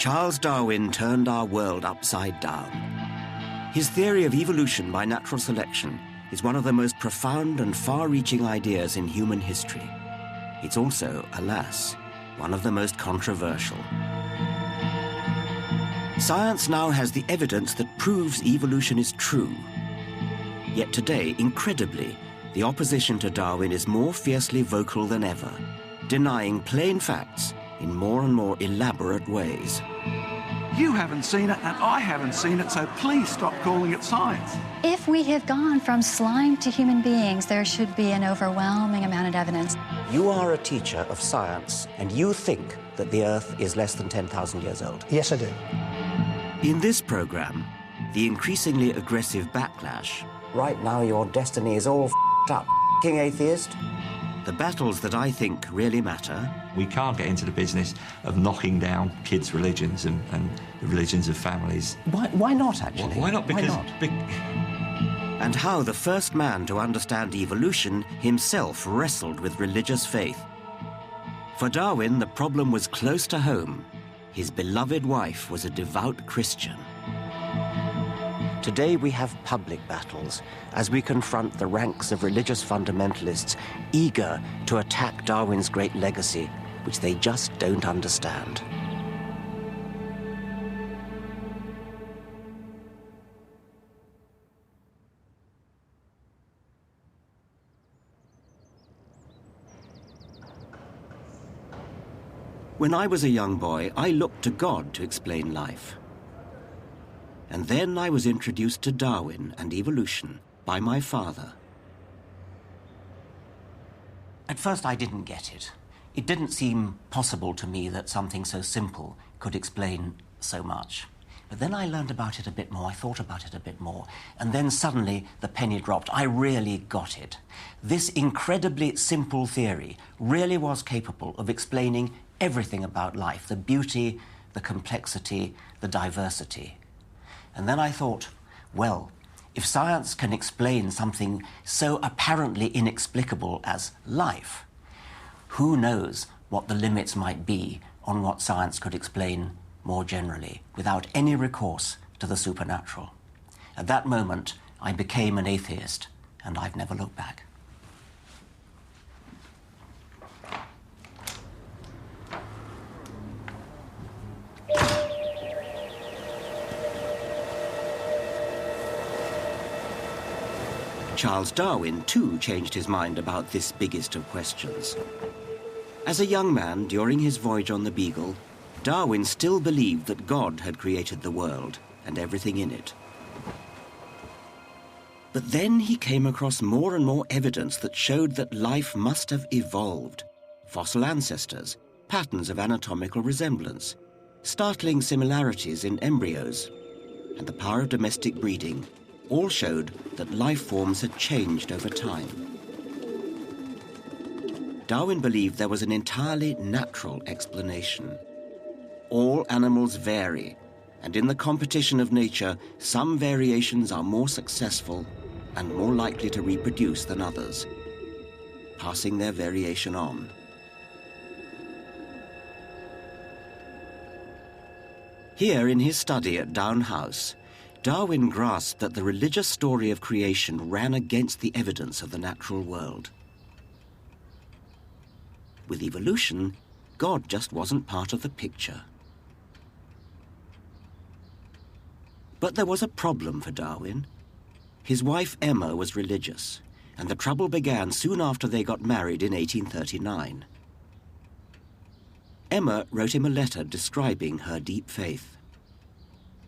Charles Darwin turned our world upside down. His theory of evolution by natural selection is one of the most profound and far-reaching ideas in human history. It's also, alas, one of the most controversial. Science now has the evidence that proves evolution is true. Yet today, incredibly, the opposition to Darwin is more fiercely vocal than ever, denying plain facts in more and more elaborate ways. You haven't seen it and I haven't seen it, so please stop calling it science. If we have gone from slime to human beings, there should be an overwhelming amount of evidence. You are a teacher of science, and you think that the Earth is less than 10,000 years old. Yes, I do. In this program, the increasingly aggressive backlash. Right now, your destiny is all f***ed up, f***ing atheist. The battles that I think really matter. We can't get into the business of knocking down kids' religions and the religions of families. Why not, actually? Why not? Because... And how the first man to understand evolution himself wrestled with religious faith. For Darwin, the problem was close to home. His beloved wife was a devout Christian. Today we have public battles as we confront the ranks of religious fundamentalists eager to attack Darwin's great legacy, which they just don't understand. When I was a young boy, I looked to God to explain life. And then I was introduced to Darwin and evolution by my father. At first I didn't get it. It didn't seem possible to me that something so simple could explain so much. But then I learned about it a bit more, I thought about it a bit more, and then suddenly the penny dropped. I really got it. This incredibly simple theory really was capable of explaining everything about life, the beauty, the complexity, the diversity. And then I thought, well, if science can explain something so apparently inexplicable as life, who knows what the limits might be on what science could explain more generally, without any recourse to the supernatural. At that moment, I became an atheist, and I've never looked back. Charles Darwin, too, changed his mind about this biggest of questions. As a young man, during his voyage on the Beagle, Darwin still believed that God had created the world and everything in it. But then he came across more and more evidence that showed that life must have evolved. Fossil ancestors, patterns of anatomical resemblance, startling similarities in embryos, and the power of domestic breeding all showed that life forms had changed over time. Darwin believed there was an entirely natural explanation. All animals vary, and in the competition of nature, some variations are more successful and more likely to reproduce than others, passing their variation on. Here in his study at Down House, Darwin grasped that the religious story of creation ran against the evidence of the natural world. With evolution, God just wasn't part of the picture. But there was a problem for Darwin. His wife Emma was religious, and the trouble began soon after they got married in 1839. Emma wrote him a letter describing her deep faith.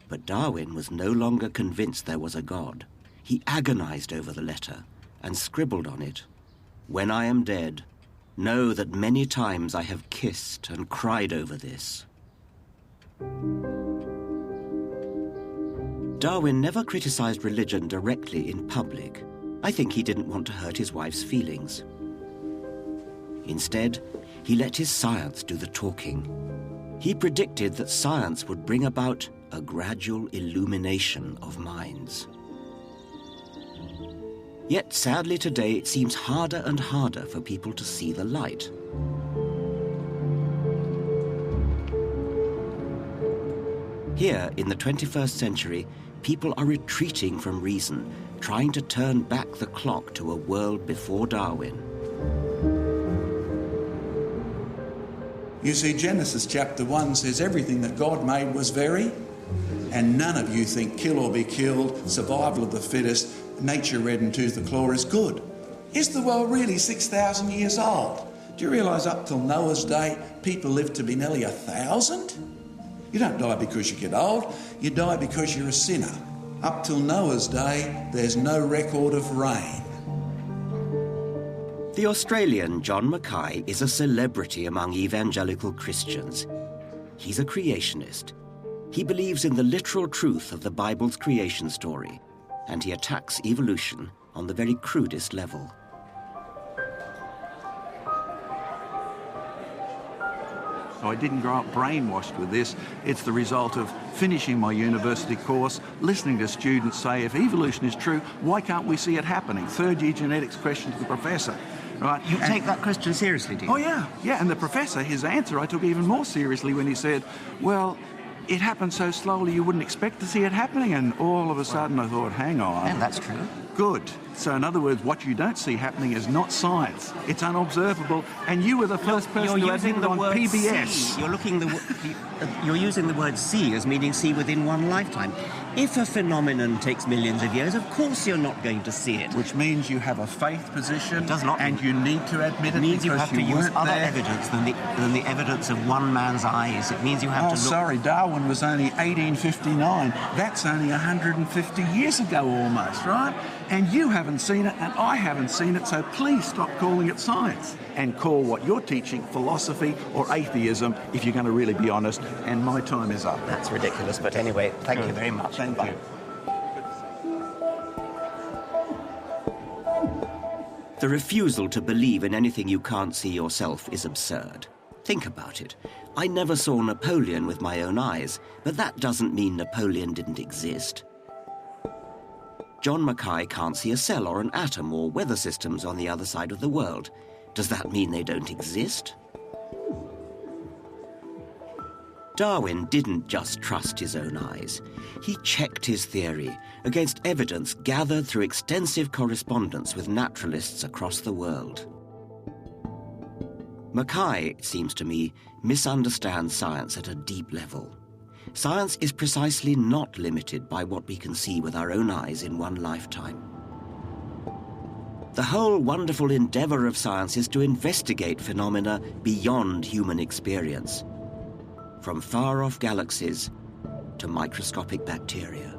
But Darwin was no longer convinced there was a God. He agonized over the letter and scribbled on it, "When I am dead, know that many times I have kissed and cried over this." Darwin never criticized religion directly in public. I think he didn't want to hurt his wife's feelings. Instead, he let his science do the talking. He predicted that science would bring about a gradual illumination of minds. Yet, sadly today, it seems harder and harder for people to see the light. Here, in the 21st century, people are retreating from reason, trying to turn back the clock to a world before Darwin. You see, Genesis chapter 1 says everything that God made was very, and none of you think kill or be killed, survival of the fittest, nature red and tooth the claw is good. Is the world really 6,000 years old? Do you realise up till Noah's day, people lived to be nearly 1,000? You don't die because you get old, you die because you're a sinner. Up till Noah's day, there's no record of rain. The Australian John Mackay is a celebrity among evangelical Christians. He's a creationist. He believes in the literal truth of the Bible's creation story, and he attacks evolution on the very crudest level. I didn't grow up brainwashed with this. It's the result of finishing my university course, listening to students say, if evolution is true, why can't we see it happening? Third-year genetics question to the professor. Right? You take that question seriously, do you? Oh, yeah. And the professor, his answer, I took even more seriously when he said, well, it happened so slowly you wouldn't expect to see it happening, and all of a sudden I thought, hang on. And that's true. Good. So in other words, what you don't see happening is not science. It's unobservable, and you were the first person to admit it on PBS. See. You're using the word see as meaning see within one lifetime. If a phenomenon takes millions of years, of course you're not going to see it. Which means you have a faith position. It does not. And you need to admit it. It means you have to use other there. evidence than the evidence of one man's eyes. It means you have to look... sorry, Darwin was only 1859. That's only 150 years ago almost, right? And you haven't seen it, and I haven't seen it, so please stop calling it science and call what you're teaching philosophy or atheism if you're going to really be honest, and my time is up. That's ridiculous, but anyway, thank you very much. Thank you. The refusal to believe in anything you can't see yourself is absurd. Think about it. I never saw Napoleon with my own eyes, but that doesn't mean Napoleon didn't exist. John Mackay can't see a cell or an atom or weather systems on the other side of the world. Does that mean they don't exist? Darwin didn't just trust his own eyes. He checked his theory against evidence gathered through extensive correspondence with naturalists across the world. Mackay, it seems to me, misunderstands science at a deep level. Science is precisely not limited by what we can see with our own eyes in one lifetime. The whole wonderful endeavor of science is to investigate phenomena beyond human experience, from far-off galaxies to microscopic bacteria.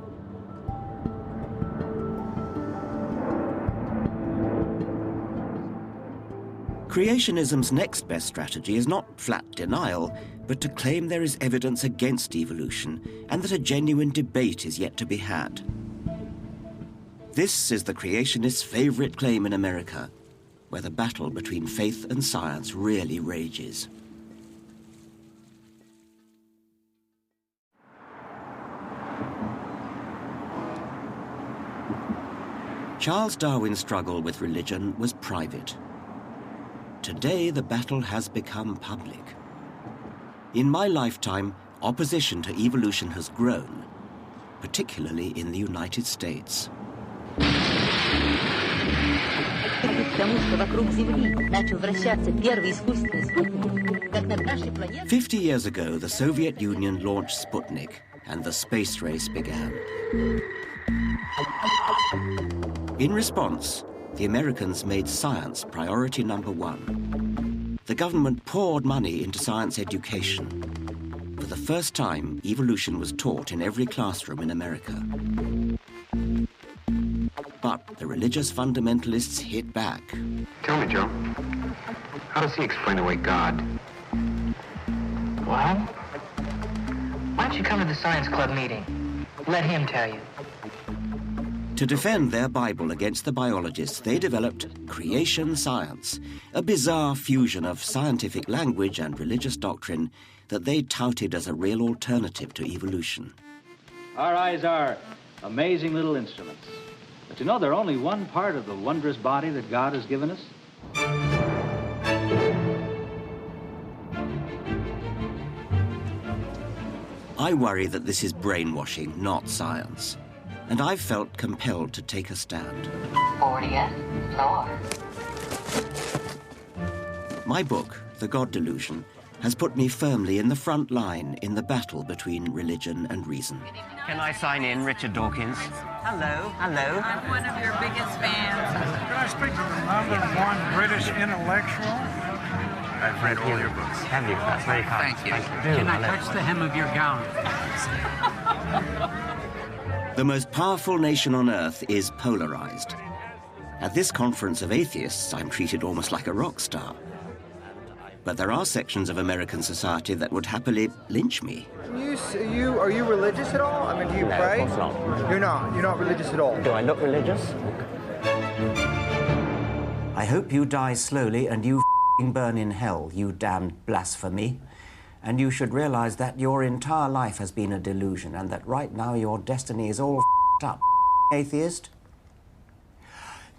Creationism's next best strategy is not flat denial, but to claim there is evidence against evolution and that a genuine debate is yet to be had. This is the creationists' favorite claim in America, where the battle between faith and science really rages. Charles Darwin's struggle with religion was private. Today, the battle has become public. In my lifetime, opposition to evolution has grown, particularly in the United States. 50 years ago, the Soviet Union launched Sputnik, and the space race began. In response, the Americans made science priority number one. The government poured money into science education. For the first time, evolution was taught in every classroom in America. But the religious fundamentalists hit back. Tell me, Joe, how does he explain away God? Well, why don't you come to the science club meeting? Let him tell you. To defend their Bible against the biologists, they developed creation science, a bizarre fusion of scientific language and religious doctrine that they touted as a real alternative to evolution. Our eyes are amazing little instruments. But you know, they're only one part of the wondrous body that God has given us. I worry that this is brainwashing, not science. And I've felt compelled to take a stand. 40th floor. My book, The God Delusion, has put me firmly in the front line in the battle between religion and reason. Can I sign in, Richard Dawkins? Hello, hello. I'm one of your biggest fans. Can I speak to the #1 British intellectual? I've read all your books. Have you? That's very kind. Thank you. Can I touch the hem of your gown? The most powerful nation on earth is polarized. At this conference of atheists, I'm treated almost like a rock star. But there are sections of American society that would happily lynch me. Are you religious at all? I mean, do you pray? Of course not. You're not? You're not religious at all? Do I look religious? I hope you die slowly and you burn in hell, you damned blasphemy. And you should realize that your entire life has been a delusion and that right now your destiny is all up, atheist.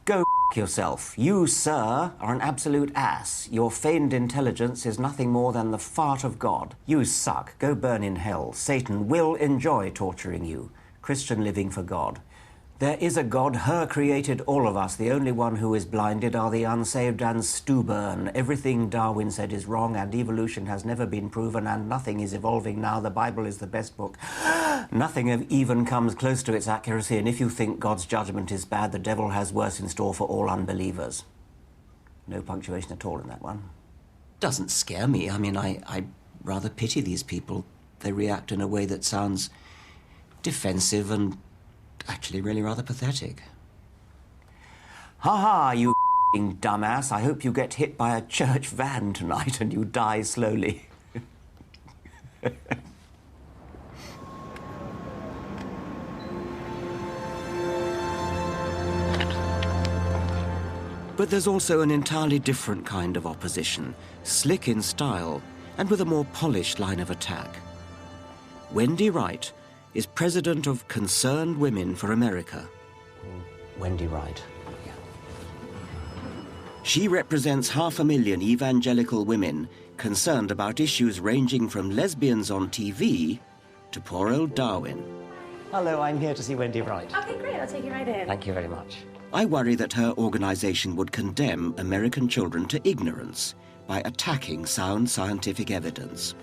Go yourself. You, sir, are an absolute ass. Your feigned intelligence is nothing more than the fart of God. You suck. Go burn in hell. Satan will enjoy torturing you. Christian living for God. There is a God, her created all of us. The only one who is blinded are the unsaved and stubborn. Everything Darwin said is wrong and evolution has never been proven and nothing is evolving now. The Bible is the best book. Nothing even comes close to its accuracy, and if you think God's judgment is bad, the devil has worse in store for all unbelievers. No punctuation at all in that one. Doesn't scare me. I mean, I rather pity these people. They react in a way that sounds defensive and actually really rather pathetic. Ha-ha, you dumbass. I hope you get hit by a church van tonight and you die slowly. But there's also an entirely different kind of opposition, slick in style and with a more polished line of attack. Wendy Wright is president of Concerned Women for America. Wendy Wright. Yeah. She represents 500,000 evangelical women concerned about issues ranging from lesbians on TV to poor old Darwin. Hello, I'm here to see Wendy Wright. Okay, great. I'll take you right in. Thank you very much. I worry that her organization would condemn American children to ignorance by attacking sound scientific evidence.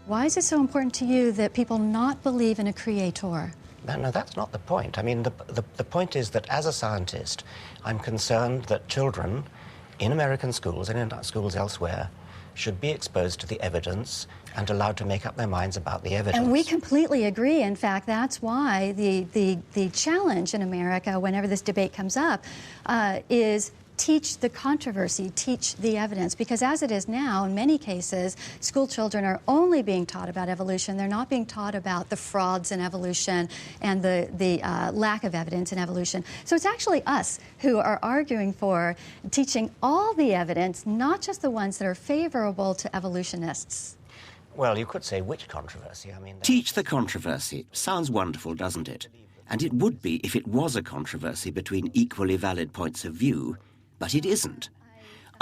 Why is it so important to you that people not believe in a creator? No, that's not the point. I mean, the point is that as a scientist, I'm concerned that children in American schools and in schools elsewhere should be exposed to the evidence and allowed to make up their minds about the evidence. And we completely agree. In fact, that's why the challenge in America, whenever this debate comes up, is teach the controversy, teach the evidence. Because as it is now, in many cases, school children are only being taught about evolution. They're not being taught about the frauds in evolution and the lack of evidence in evolution. So it's actually us who are arguing for teaching all the evidence, not just the ones that are favorable to evolutionists. Well, you could say which controversy. I mean, teach the controversy. Sounds wonderful, doesn't it? And it would be if it was a controversy between equally valid points of view, but it isn't.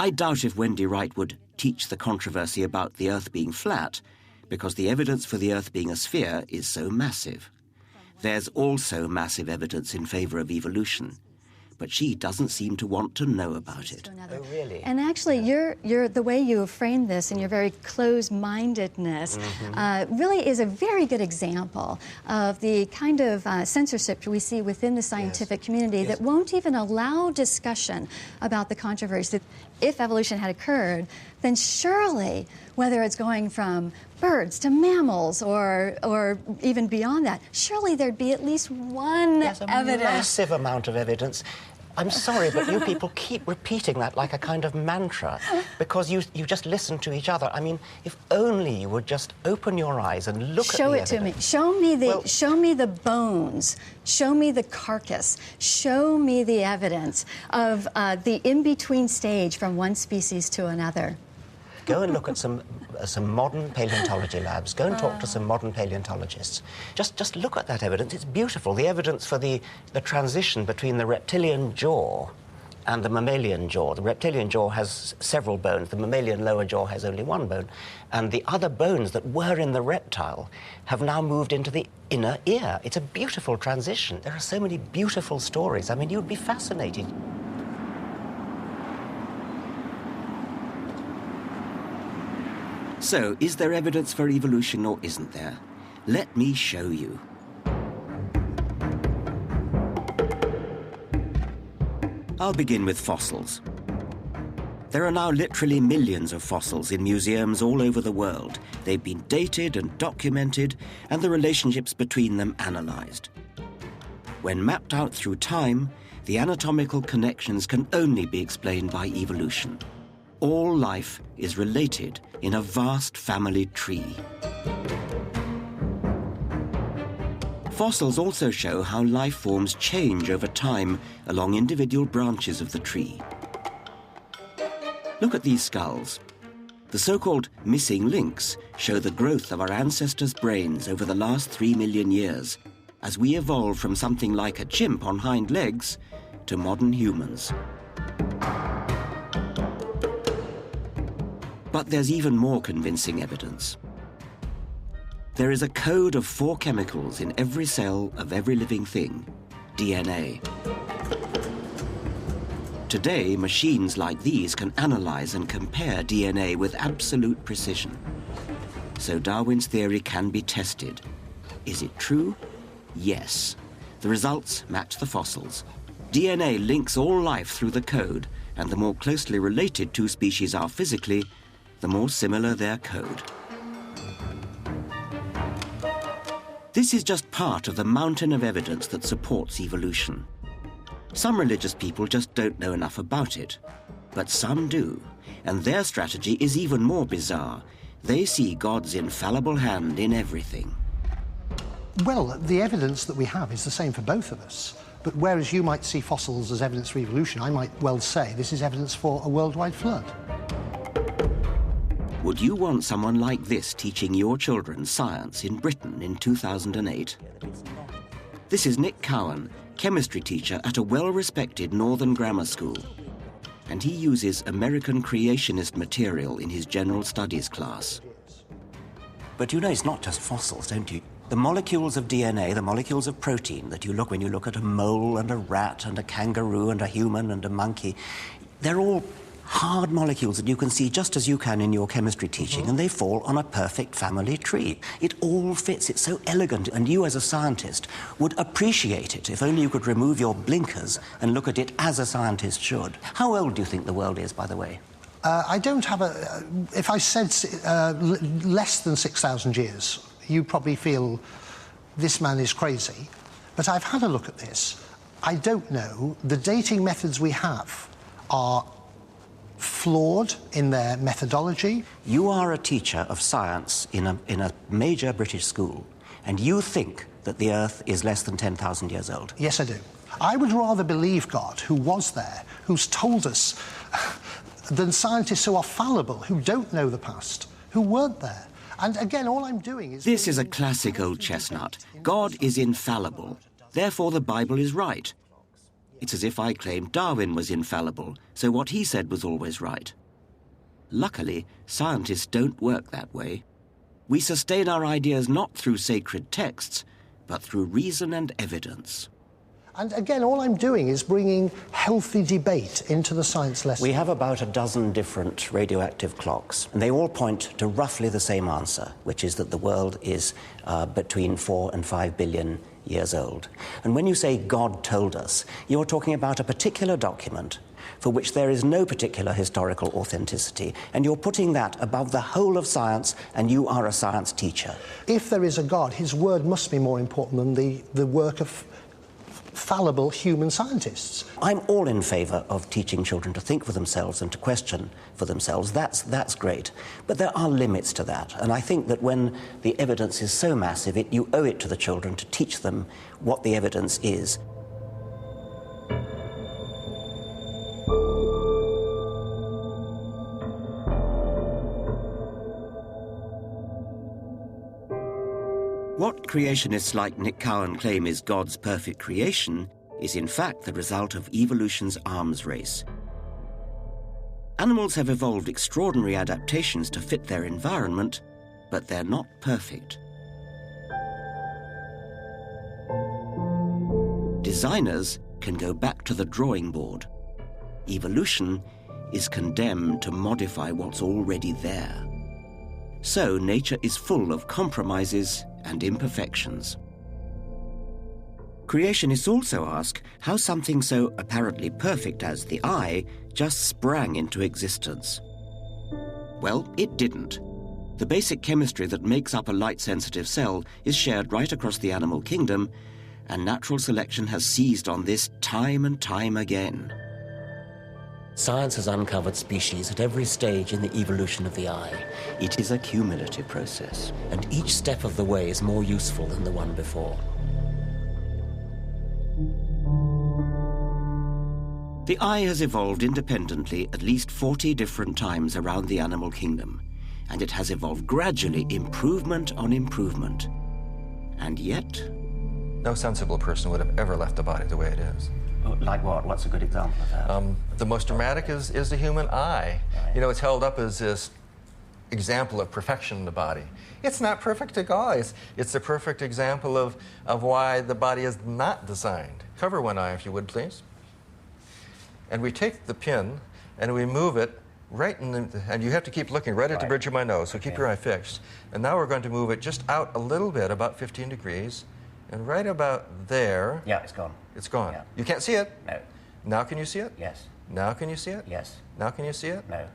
I doubt if Wendy Wright would teach the controversy about the Earth being flat, because the evidence for the Earth being a sphere is so massive. There's also massive evidence in favor of evolution, but she doesn't seem to want to know about it. Oh, really? And actually, you're the way you have framed this and your very closed-mindedness really is a very good example of the kind of censorship we see within the scientific community that won't even allow discussion about the controversy. That if evolution had occurred, then surely, whether it's going from birds to mammals or even beyond that, surely there'd be at least one There's a evidence. massive amount of evidence. I'm sorry, but you people keep repeating that like a kind of mantra because you just listen to each other. I mean, if only you would just open your eyes and look at the evidence. Show it to me. Show me the bones. Show me the carcass. Show me the evidence of the in-between stage from one species to another. Go and look at some modern paleontology labs. Go and talk to some modern paleontologists. Just look at that evidence. It's beautiful. The evidence for the transition between the reptilian jaw and the mammalian jaw. The reptilian jaw has several bones. The mammalian lower jaw has only one bone. And the other bones that were in the reptile have now moved into the inner ear. It's a beautiful transition. There are so many beautiful stories. I mean, you'd be fascinated. So, is there evidence for evolution or isn't there? Let me show you. I'll begin with fossils. There are now literally millions of fossils in museums all over the world. They've been dated and documented, and the relationships between them analysed. When mapped out through time, the anatomical connections can only be explained by evolution. All life is related in a vast family tree. Fossils also show how life forms change over time along individual branches of the tree. Look at these skulls. The so-called missing links show the growth of our ancestors' brains over the last 3 million years, as we evolved from something like a chimp on hind legs to modern humans. But there's even more convincing evidence. There is a code of 4 chemicals in every cell of every living thing, DNA. Today, machines like these can analyze and compare DNA with absolute precision. So Darwin's theory can be tested. Is it true? Yes. The results match the fossils. DNA links all life through the code, and the more closely related 2 species are physically, the more similar their code. This is just part of the mountain of evidence that supports evolution. Some religious people just don't know enough about it, but some do, and their strategy is even more bizarre. They see God's infallible hand in everything. Well, the evidence that we have is the same for both of us. But whereas you might see fossils as evidence for evolution, I might well say this is evidence for a worldwide flood. Would you want someone like this teaching your children science in Britain in 2008? This is Nick Cowan, chemistry teacher at a well-respected northern grammar school. And he uses American creationist material in his general studies class. But you know, it's not just fossils, don't you? The molecules of DNA, the molecules of protein that you look when you look at a mole and a rat and a kangaroo and a human and a monkey, they're all hard molecules that you can see just as you can in your chemistry teaching, and they fall on a perfect family tree. It all fits, it's so elegant, and you as a scientist would appreciate it if only you could remove your blinkers and look at it as a scientist should. How old do you think the world is, by the way? I don't have a... if I said less than 6,000 years, you'd probably feel this man is crazy. But I've had a look at this. I don't know. The dating methods we have are flawed in their methodology. You are a teacher of science in a major British school, and you think that the Earth is less than 10,000 years old? Yes, I do. I would rather believe God, who was there, who's told us, than scientists who are fallible, who don't know the past, who weren't there. And again, all I'm doing is... This is a classic old chestnut. God is infallible. Therefore, the Bible is right. It's as if I claimed Darwin was infallible, so what he said was always right. Luckily, scientists don't work that way. We sustain our ideas not through sacred texts, but through reason and evidence. And again, all I'm doing is bringing healthy debate into the science lesson. We have about a dozen different radioactive clocks, and they all point to roughly the same answer, which is that the world is between 4 and 5 billion years old. And when you say God told us, you're talking about a particular document for which there is no particular historical authenticity, and you're putting that above the whole of science, and you are a science teacher. If there is a God, his word must be more important than the work of fallible human scientists. I'm all in favour of teaching children to think for themselves and to question for themselves. That's great. But there are limits to that. And I think that when the evidence is so massive, you owe it to the children to teach them what the evidence is. What creationists like Nick Cowan claim is God's perfect creation is in fact the result of evolution's arms race. Animals have evolved extraordinary adaptations to fit their environment, but they're not perfect. Designers can go back to the drawing board. Evolution is condemned to modify what's already there. So nature is full of compromises and imperfections. Creationists also ask how something so apparently perfect as the eye just sprang into existence. Well, it didn't. The basic chemistry that makes up a light-sensitive cell is shared right across the animal kingdom, and natural selection has seized on this time and time again. Science has uncovered species at every stage in the evolution of the eye. It is a cumulative process, and each step of the way is more useful than the one before. The eye has evolved independently at least 40 different times around the animal kingdom, and it has evolved gradually, improvement on improvement. And yet... no sensible person would have ever left the body the way it is. Like what? What's a good example of that? The most dramatic is the human eye. You know, it's held up as this example of perfection in the body. It's not perfect at all. It's the perfect example of why the body is not designed. Cover one eye, if you would, please. And we take the pin and we move it right in the, and you have to keep looking right at the bridge of my nose, so keep your eye fixed. And now we're going to move it just out a little bit, about 15 degrees, and right about there. Yeah, it's gone. It's gone. Yeah. You can't see it? No. Now can you see it? Yes. Now can you see it? Yes. Now can you see it? No.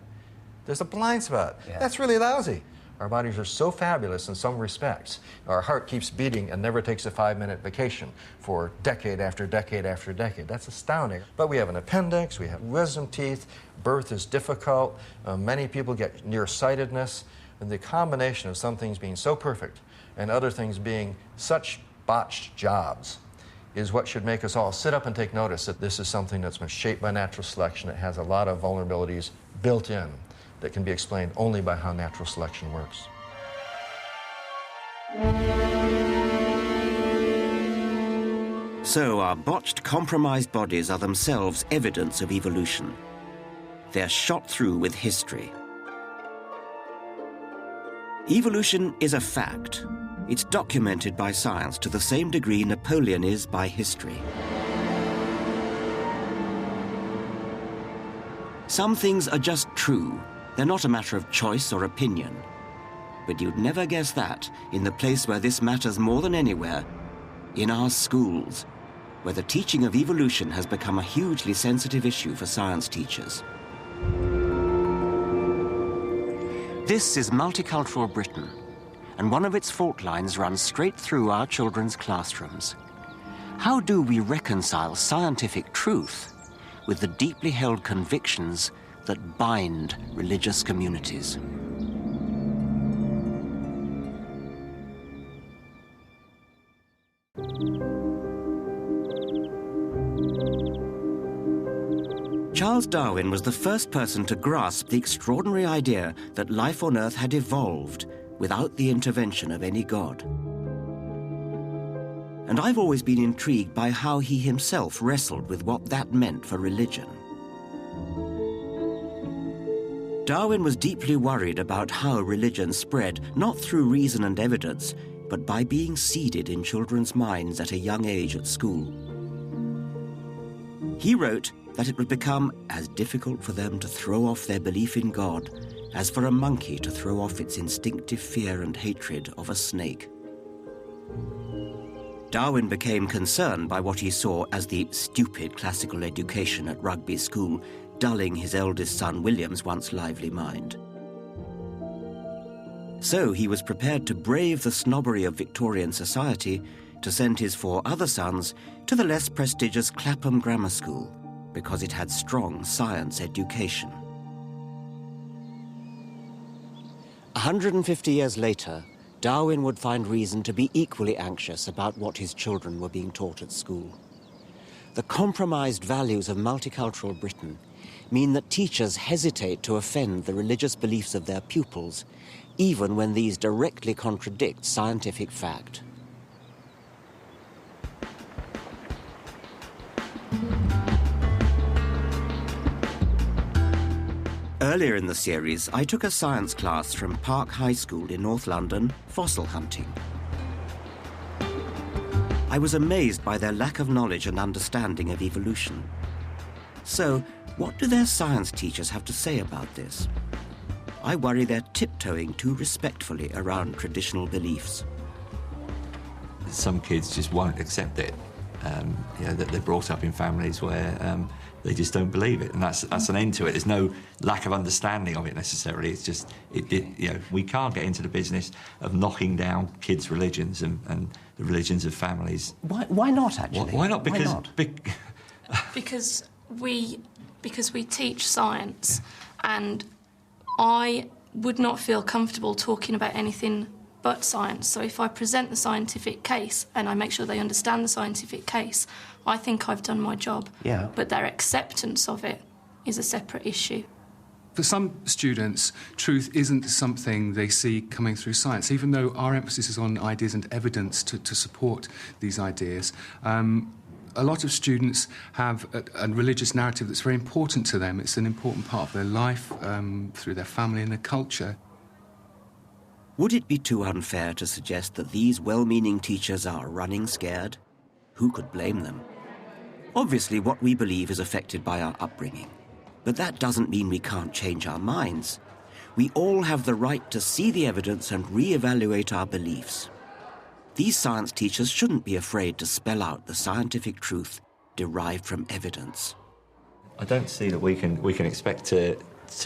There's a blind spot. Yeah. That's really lousy. Our bodies are so fabulous in some respects. Our heart keeps beating and never takes a 5-minute vacation for decade after decade after decade. That's astounding. But we have an appendix, we have wisdom teeth, birth is difficult, many people get nearsightedness, and the combination of some things being so perfect and other things being such botched jobs is what should make us all sit up and take notice that this is something that's been shaped by natural selection. It has a lot of vulnerabilities built in that can be explained only by how natural selection works. So our botched, compromised bodies are themselves evidence of evolution. They're shot through with history. Evolution is a fact. It's documented by science to the same degree Napoleon is by history. Some things are just true. They're not a matter of choice or opinion. But you'd never guess that in the place where this matters more than anywhere, in our schools, where the teaching of evolution has become a hugely sensitive issue for science teachers. This is multicultural Britain, and one of its fault lines runs straight through our children's classrooms. How do we reconcile scientific truth with the deeply held convictions that bind religious communities? Charles Darwin was the first person to grasp the extraordinary idea that life on Earth had evolved without the intervention of any god. And I've always been intrigued by how he himself wrestled with what that meant for religion. Darwin was deeply worried about how religion spread, not through reason and evidence, but by being seeded in children's minds at a young age at school. He wrote that it would become as difficult for them to throw off their belief in God as for a monkey to throw off its instinctive fear and hatred of a snake. Darwin became concerned by what he saw as the stupid classical education at Rugby School, dulling his eldest son William's once lively mind. So he was prepared to brave the snobbery of Victorian society to send his 4 other sons to the less prestigious Clapham Grammar School, because it had strong science education. 150 years later, Darwin would find reason to be equally anxious about what his children were being taught at school. The compromised values of multicultural Britain mean that teachers hesitate to offend the religious beliefs of their pupils, even when these directly contradict scientific fact. Earlier in the series, I took a science class from Park High School in North London, fossil hunting. I was amazed by their lack of knowledge and understanding of evolution. So, what do their science teachers have to say about this? I worry they're tiptoeing too respectfully around traditional beliefs. Some kids just won't accept it. That they're brought up in families where they just don't believe it, and that's an end to it. There's no lack of understanding of it necessarily. It's just we can't get into the business of knocking down kids' religions and the religions of families. Why not, actually? Why not? Because we teach science, and I would not feel comfortable talking about anything but science. So if I present the scientific case and I make sure they understand the scientific case, I think I've done my job. Yeah. But their acceptance of it is a separate issue. For some students, truth isn't something they see coming through science, even though our emphasis is on ideas and evidence to support these ideas. A lot of students have a religious narrative that's very important to them. It's an important part of their life, through their family and their culture. Would it be too unfair to suggest that these well-meaning teachers are running scared? Who could blame them? Obviously, what we believe is affected by our upbringing. But that doesn't mean we can't change our minds. We all have the right to see the evidence and re-evaluate our beliefs. These science teachers shouldn't be afraid to spell out the scientific truth derived from evidence. I don't see that we can expect to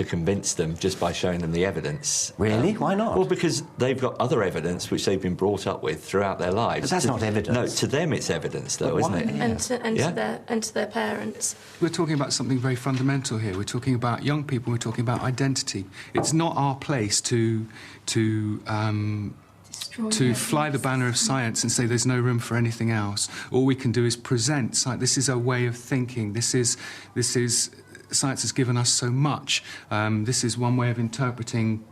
convince them just by showing them the evidence. Really? Why not? Well, because they've got other evidence which they've been brought up with throughout their lives. But that's not evidence. No, to them it's evidence, though, isn't it? Yeah. And to their parents. We're talking about something very fundamental here. We're talking about young people. We're talking about identity. It's not our place to fly the banner of science and say there's no room for anything else. All we can do is present science. This is a way of thinking. This is science has given us so much. This is one way of interpreting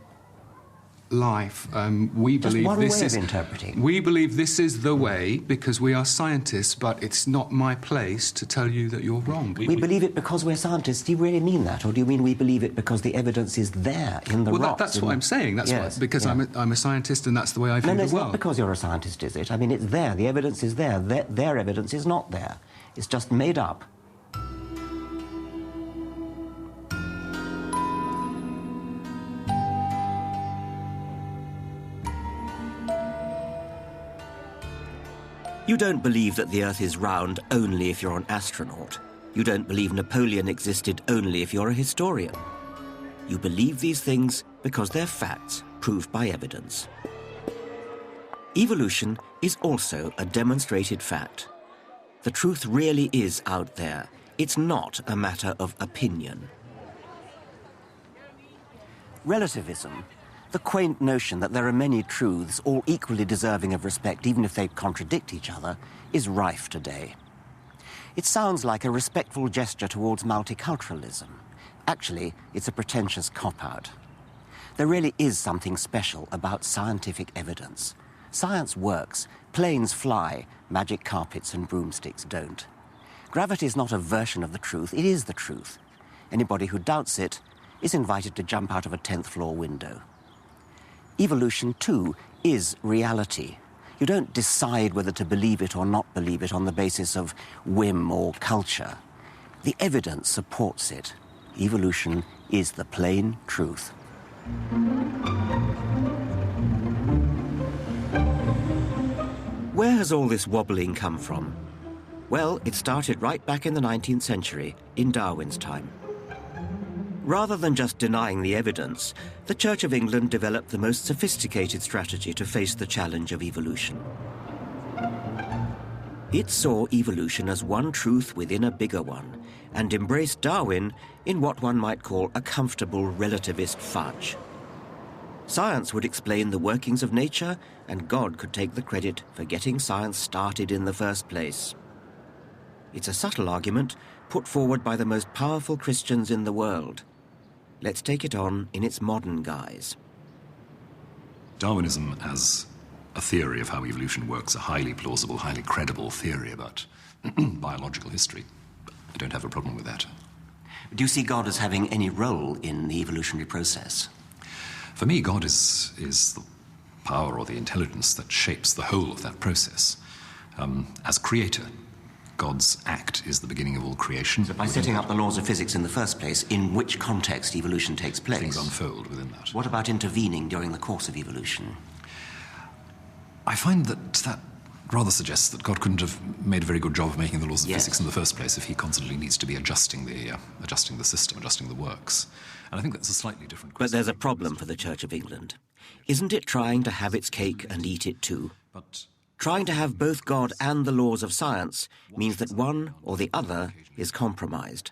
life. We Just believe one this way is of interpreting. We believe this is the way because we are scientists, but it's not my place to tell you that you're wrong. We believe it because we're scientists. Do you really mean that, or do you mean we believe it because the evidence is there in the rocks? That's what I'm saying. That's yes, because yeah. I'm a scientist, and that's the way I view the it's world. not because you're a scientist, is it? I mean, it's there. The evidence is there. Their evidence is not there. It's just made up. You don't believe that the Earth is round only if you're an astronaut. You don't believe Napoleon existed only if you're a historian. You believe these things because they're facts proved by evidence. Evolution is also a demonstrated fact. The truth really is out there. It's not a matter of opinion. Relativism, the quaint notion that there are many truths, all equally deserving of respect, even if they contradict each other, is rife today. It sounds like a respectful gesture towards multiculturalism. Actually, it's a pretentious cop-out. There really is something special about scientific evidence. Science works. Planes fly. Magic carpets and broomsticks don't. Gravity is not a version of the truth. It is the truth. Anybody who doubts it is invited to jump out of a 10th floor window. Evolution, too, is reality. You don't decide whether to believe it or not believe it on the basis of whim or culture. The evidence supports it. Evolution is the plain truth. Where has all this wobbling come from? Well, it started right back in the 19th century, in Darwin's time. Rather than just denying the evidence, the Church of England developed the most sophisticated strategy to face the challenge of evolution. It saw evolution as one truth within a bigger one, and embraced Darwin in what one might call a comfortable relativist fudge. Science would explain the workings of nature, and God could take the credit for getting science started in the first place. It's a subtle argument put forward by the most powerful Christians in the world. Let's take it on in its modern guise. Darwinism as a theory of how evolution works, a highly plausible, highly credible theory about biological history. I don't have a problem with that. Do you see God as having any role in the evolutionary process? For me, God is the power or the intelligence that shapes the whole of that process. As creator, God's act is the beginning of all creation. So by setting up the laws of physics in the first place, in which context evolution takes place? Things unfold within that. What about intervening during the course of evolution? I find that rather suggests that God couldn't have made a very good job of making the laws of physics in the first place if he constantly needs to be adjusting the system, adjusting the works. And I think that's a slightly different question. But there's a problem for the Church of England. Isn't it trying to have its cake and eat it too? Trying to have both God and the laws of science means that one or the other is compromised.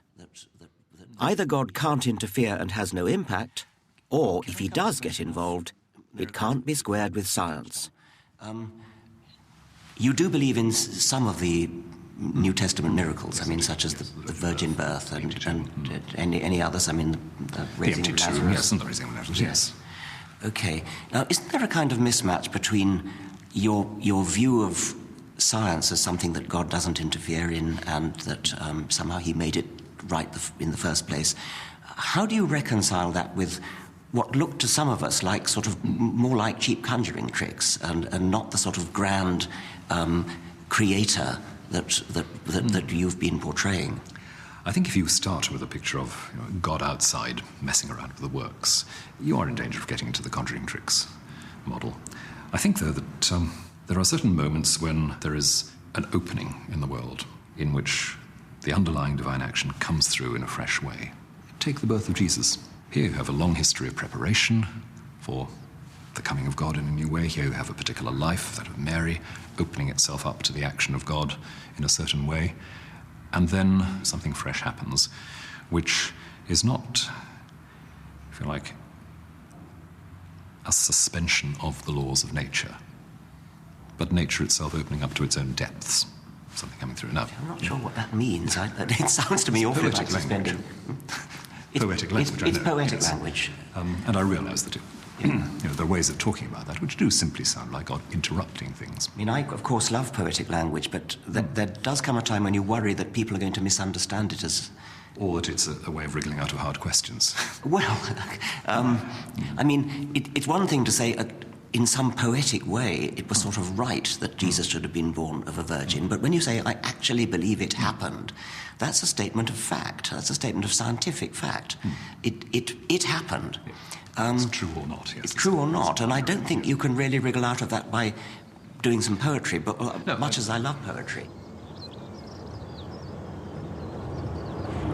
Either God can't interfere and has no impact, or if he does get involved, it can't be squared with science. You do believe in some of the New Testament miracles, I mean, such as the virgin birth and any others, I mean, the raising of Lazarus. Yes, and the raising of Lazarus, yes. Okay. Now, isn't there a kind of mismatch between your view of science as something that God doesn't interfere in and that somehow he made it right in the first place? How do you reconcile that with what looked to some of us like sort of more like cheap conjuring tricks and not the sort of grand creator that you've been portraying? I think if you start with a picture of God outside messing around with the works, you are in danger of getting into the conjuring tricks model. I think, though, that there are certain moments when there is an opening in the world in which the underlying divine action comes through in a fresh way. Take the birth of Jesus. Here you have a long history of preparation for the coming of God in a new way. Here you have a particular life, that of Mary, opening itself up to the action of God in a certain way. And then something fresh happens, which is not, if you like, a suspension of the laws of nature, but nature itself opening up to its own depths, something coming through. Now, I'm not sure what that means. It sounds to me awfully like suspending. Poetic language, I know. It's poetic language. And I realise that there are ways of talking about that which do simply sound like God interrupting things. I mean, I, of course, love poetic language, but there does come a time when you worry that people are going to misunderstand it as... Or that it's a way of wriggling out of hard questions. Well, I mean, it's one thing to say in some poetic way it was sort of right that Jesus should have been born of a virgin, but when you say, I actually believe it happened, that's a statement of fact. That's a statement of scientific fact. It happened. It's true or not, yes. It's true or not, and I don't think you can really wriggle out of that by doing some poetry, but much as I love poetry.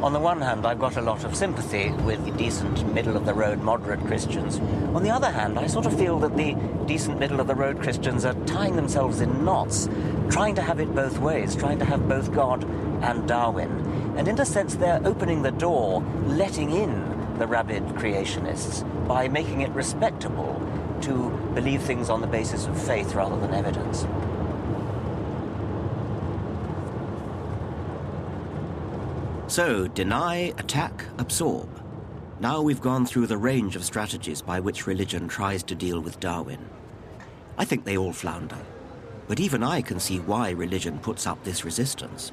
On the one hand, I've got a lot of sympathy with the decent, middle-of-the-road, moderate Christians. On the other hand, I sort of feel that the decent, middle-of-the-road Christians are tying themselves in knots, trying to have it both ways, trying to have both God and Darwin. And in a sense, they're opening the door, letting in the rabid creationists by making it respectable to believe things on the basis of faith rather than evidence. So, deny, attack, absorb. Now we've gone through the range of strategies by which religion tries to deal with Darwin. I think they all flounder, but even I can see why religion puts up this resistance.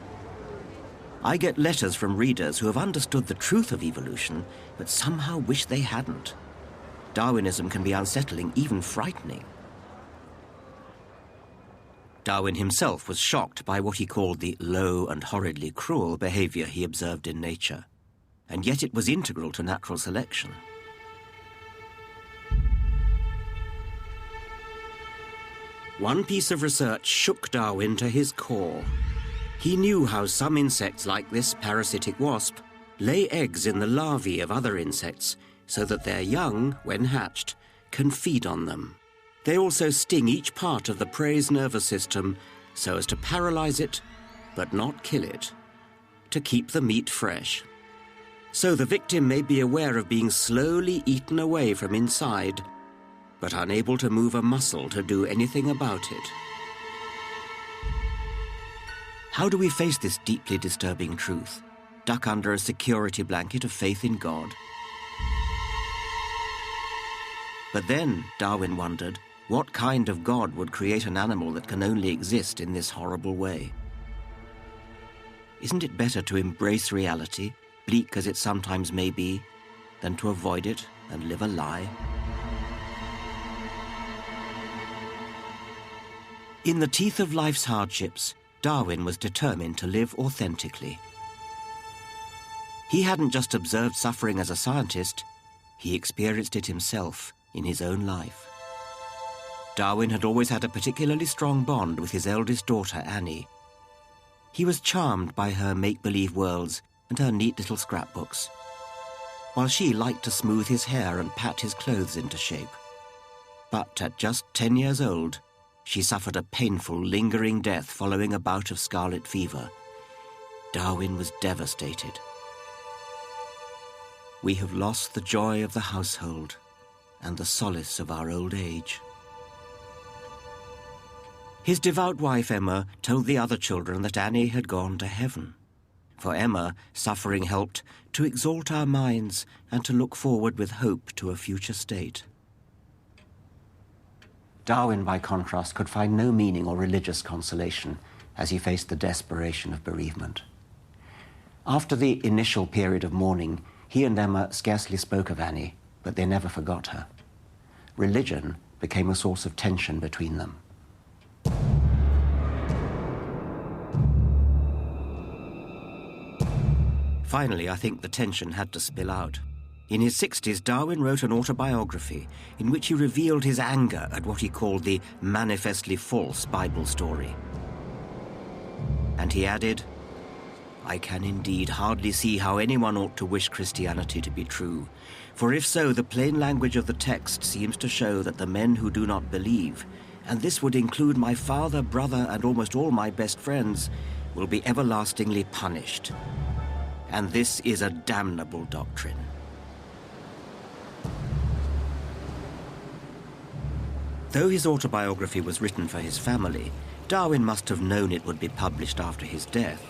I get letters from readers who have understood the truth of evolution, but somehow wish they hadn't. Darwinism can be unsettling, even frightening. Darwin himself was shocked by what he called the low and horridly cruel behavior he observed in nature, and yet it was integral to natural selection. One piece of research shook Darwin to his core. He knew how some insects, like this parasitic wasp, lay eggs in the larvae of other insects so that their young, when hatched, can feed on them. They also sting each part of the prey's nervous system so as to paralyze it, but not kill it, to keep the meat fresh. So the victim may be aware of being slowly eaten away from inside, but unable to move a muscle to do anything about it. How do we face this deeply disturbing truth? Duck under a security blanket of faith in God? But then, Darwin wondered, what kind of God would create an animal that can only exist in this horrible way? Isn't it better to embrace reality, bleak as it sometimes may be, than to avoid it and live a lie? In the teeth of life's hardships, Darwin was determined to live authentically. He hadn't just observed suffering as a scientist, he experienced it himself in his own life. Darwin had always had a particularly strong bond with his eldest daughter, Annie. He was charmed by her make-believe worlds and her neat little scrapbooks, while she liked to smooth his hair and pat his clothes into shape. But at just 10 years old, she suffered a painful, lingering death following a bout of scarlet fever. Darwin was devastated. We have lost the joy of the household and the solace of our old age. His devout wife, Emma, told the other children that Annie had gone to heaven. For Emma, suffering helped to exalt our minds and to look forward with hope to a future state. Darwin, by contrast, could find no meaning or religious consolation as he faced the desperation of bereavement. After the initial period of mourning, he and Emma scarcely spoke of Annie, but they never forgot her. Religion became a source of tension between them. Finally, I think the tension had to spill out. In his 60s, Darwin wrote an autobiography in which he revealed his anger at what he called the manifestly false Bible story. And he added, "I can indeed hardly see how anyone ought to wish Christianity to be true, for if so, the plain language of the text seems to show that the men who do not believe, and this would include my father, brother, and almost all my best friends, will be everlastingly punished. And this is a damnable doctrine." Though his autobiography was written for his family, Darwin must have known it would be published after his death.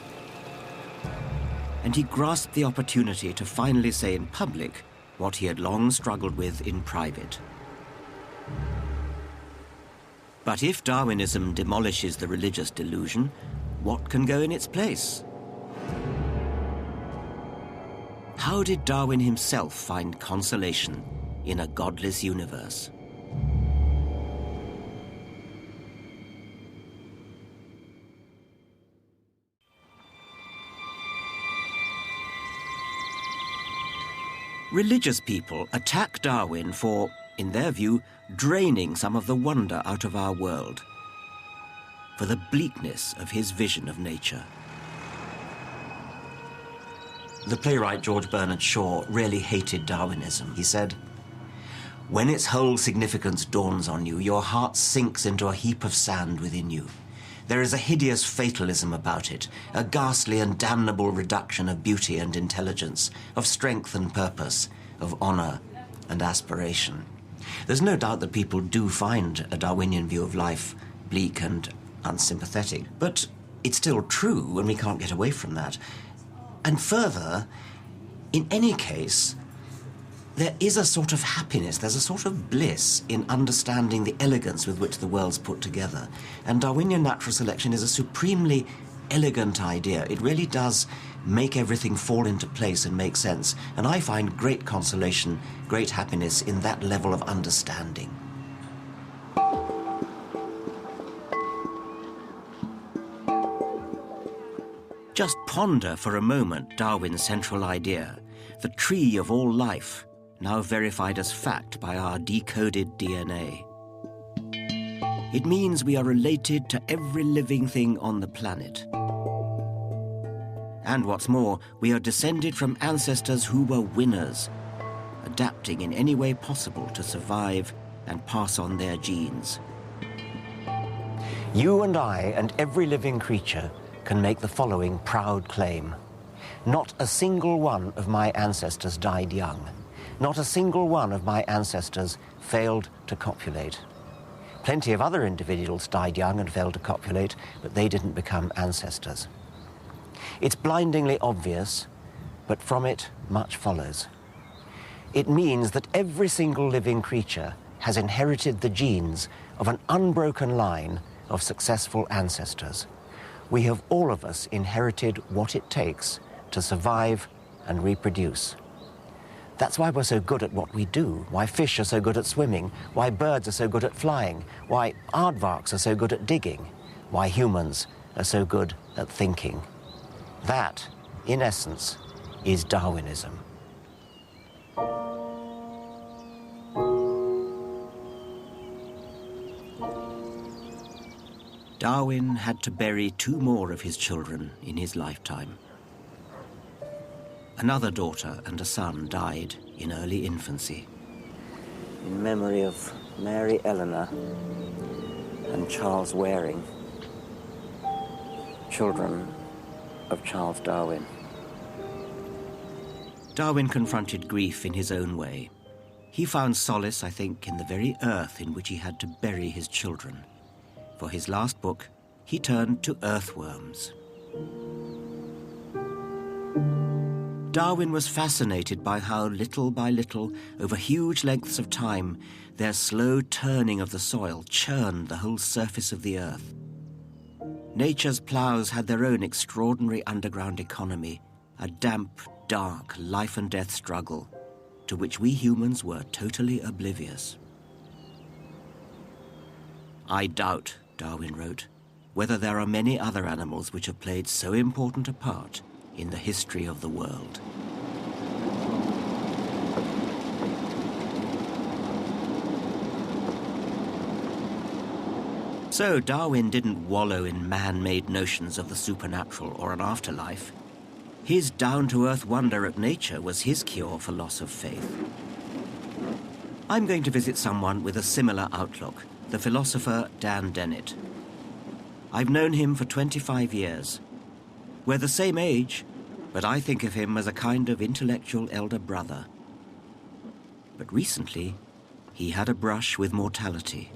And he grasped the opportunity to finally say in public what he had long struggled with in private. But if Darwinism demolishes the religious delusion, what can go in its place? How did Darwin himself find consolation in a godless universe? Religious people attack Darwin for, in their view, draining some of the wonder out of our world, for the bleakness of his vision of nature. The playwright George Bernard Shaw really hated Darwinism. He said, "When its whole significance dawns on you, your heart sinks into a heap of sand within you. There is a hideous fatalism about it, a ghastly and damnable reduction of beauty and intelligence, of strength and purpose, of honor and aspiration." There's no doubt that people do find a Darwinian view of life bleak and unsympathetic, but it's still true, and we can't get away from that. And further, in any case, there is a sort of happiness, there's a sort of bliss in understanding the elegance with which the world's put together. And Darwinian natural selection is a supremely elegant idea. It really does make everything fall into place and make sense. And I find great consolation, great happiness in that level of understanding. Just ponder for a moment Darwin's central idea, the tree of all life, now verified as fact by our decoded DNA. It means we are related to every living thing on the planet. And what's more, we are descended from ancestors who were winners, adapting in any way possible to survive and pass on their genes. You and I and every living creature can make the following proud claim. Not a single one of my ancestors died young. Not a single one of my ancestors failed to copulate. Plenty of other individuals died young and failed to copulate, but they didn't become ancestors. It's blindingly obvious, but from it much follows. It means that every single living creature has inherited the genes of an unbroken line of successful ancestors. We have all of us inherited what it takes to survive and reproduce. That's why we're so good at what we do, why fish are so good at swimming, why birds are so good at flying, why aardvarks are so good at digging, why humans are so good at thinking. That, in essence, is Darwinism. Darwin had to bury 2 more of his children in his lifetime. Another daughter and a son died in early infancy. In memory of Mary Eleanor and Charles Waring, children of Charles Darwin. Darwin confronted grief in his own way. He found solace, I think, in the very earth in which he had to bury his children. For his last book, he turned to earthworms. Darwin was fascinated by how, little by little, over huge lengths of time, their slow turning of the soil churned the whole surface of the earth. Nature's ploughs had their own extraordinary underground economy, a damp, dark, life-and-death struggle, to which we humans were totally oblivious. I doubt, Darwin wrote, whether there are many other animals which have played so important a part in the history of the world. So Darwin didn't wallow in man-made notions of the supernatural or an afterlife. His down-to-earth wonder at nature was his cure for loss of faith. I'm going to visit someone with a similar outlook, the philosopher Dan Dennett. I've known him for 25 years. We're the same age, but I think of him as a kind of intellectual elder brother. But recently, he had a brush with mortality.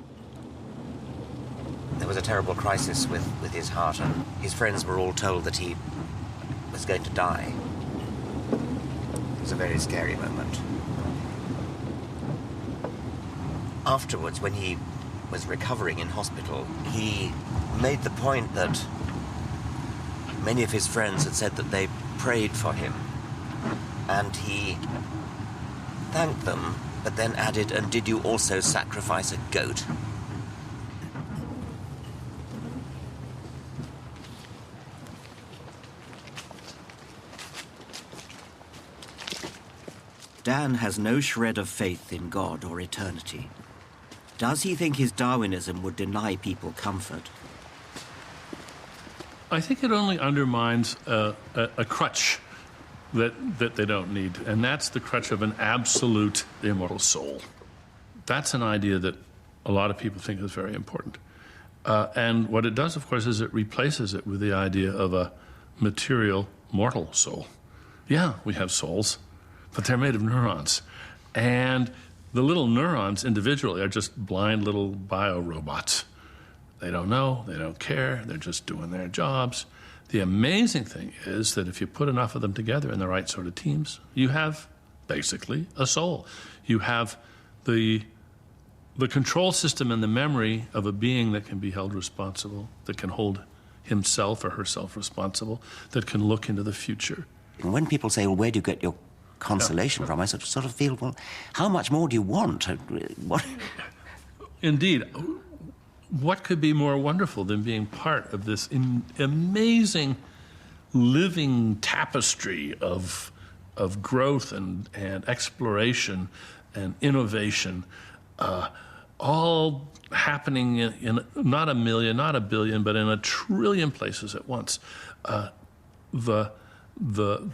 There was a terrible crisis with his heart, and his friends were all told that he was going to die. It was a very scary moment. Afterwards, when he was recovering in hospital, he made the point that many of his friends had said that they prayed for him, and he thanked them, but then added, "And did you also sacrifice a goat?" Dan has no shred of faith in God or eternity. Does he think his Darwinism would deny people comfort? I think it only undermines a crutch that they don't need, and that's the crutch of an absolute immortal soul. That's an idea that a lot of people think is very important. And what it does, of course, is it replaces it with the idea of a material, mortal soul. Yeah, we have souls, but they're made of neurons. And the little neurons individually are just blind little biorobots. They don't know, they don't care, they're just doing their jobs. The amazing thing is that if you put enough of them together in the right sort of teams, you have basically a soul. You have the control system and the memory of a being that can be held responsible, that can hold himself or herself responsible, that can look into the future. And when people say, well, where do you get your consolation from? I sort of feel, well, how much more do you want? What? Indeed. What could be more wonderful than being part of this amazing living tapestry of growth and exploration and innovation, all happening in not a million, not a billion, but in 1 trillion places at once.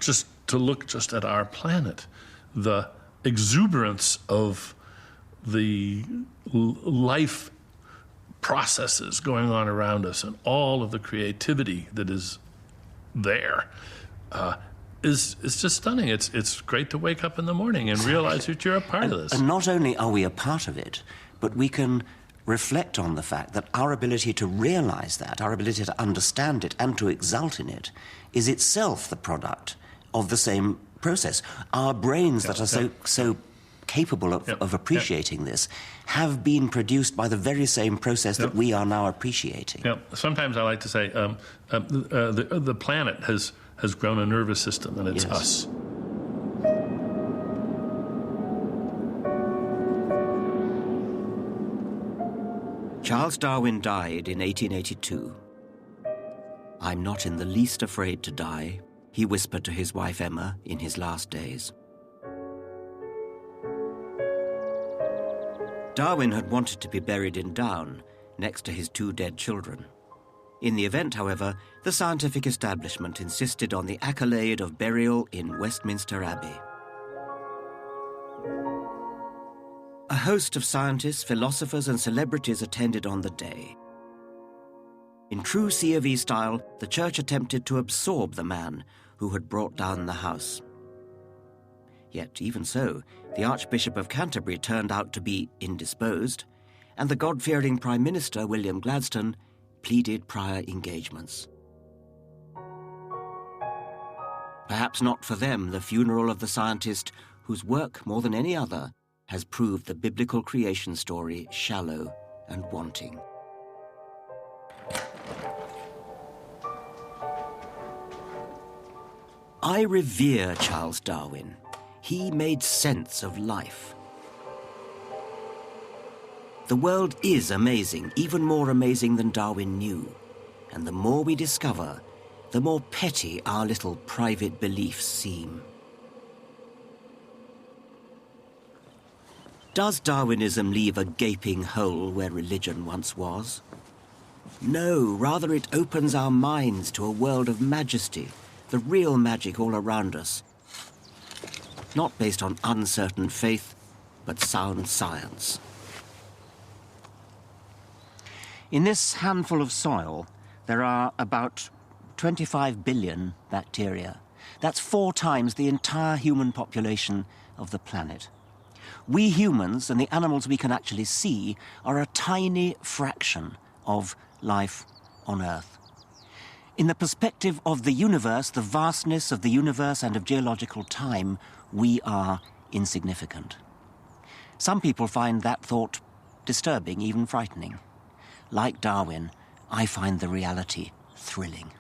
Just to look just at our planet, the exuberance of the life processes going on around us and all of the creativity that is there is just stunning. It's great to wake up in the morning and realize that you're a part of this. And not only are we a part of it, but we can reflect on the fact that our ability to realize that, our ability to understand it and to exult in it, is itself the product of the same process. Our brains that are so capable of appreciating this have been produced by the very same process that we are now appreciating. Sometimes I like to say the planet has grown a nervous system, and it's us. Charles Darwin died in 1882. "I'm not in the least afraid to die," he whispered to his wife Emma in his last days. Darwin had wanted to be buried in Down, next to his 2 dead children. In the event, however, the scientific establishment insisted on the accolade of burial in Westminster Abbey. A host of scientists, philosophers, and celebrities attended on the day. In true C of E style, the church attempted to absorb the man who had brought down the house. Yet, even so, the Archbishop of Canterbury turned out to be indisposed, and the God-fearing Prime Minister, William Gladstone, pleaded prior engagements. Perhaps not for them the funeral of the scientist whose work, more than any other, has proved the biblical creation story shallow and wanting. I revere Charles Darwin. He made sense of life. The world is amazing, even more amazing than Darwin knew. And the more we discover, the more petty our little private beliefs seem. Does Darwinism leave a gaping hole where religion once was? No, rather it opens our minds to a world of majesty, the real magic all around us. Not based on uncertain faith, but sound science. In this handful of soil, there are about 25 billion bacteria. That's 4 times the entire human population of the planet. We humans and the animals we can actually see are a tiny fraction of life on Earth. In the perspective of the universe, the vastness of the universe and of geological time, we are insignificant. Some people find that thought disturbing, even frightening. Like Darwin, I find the reality thrilling.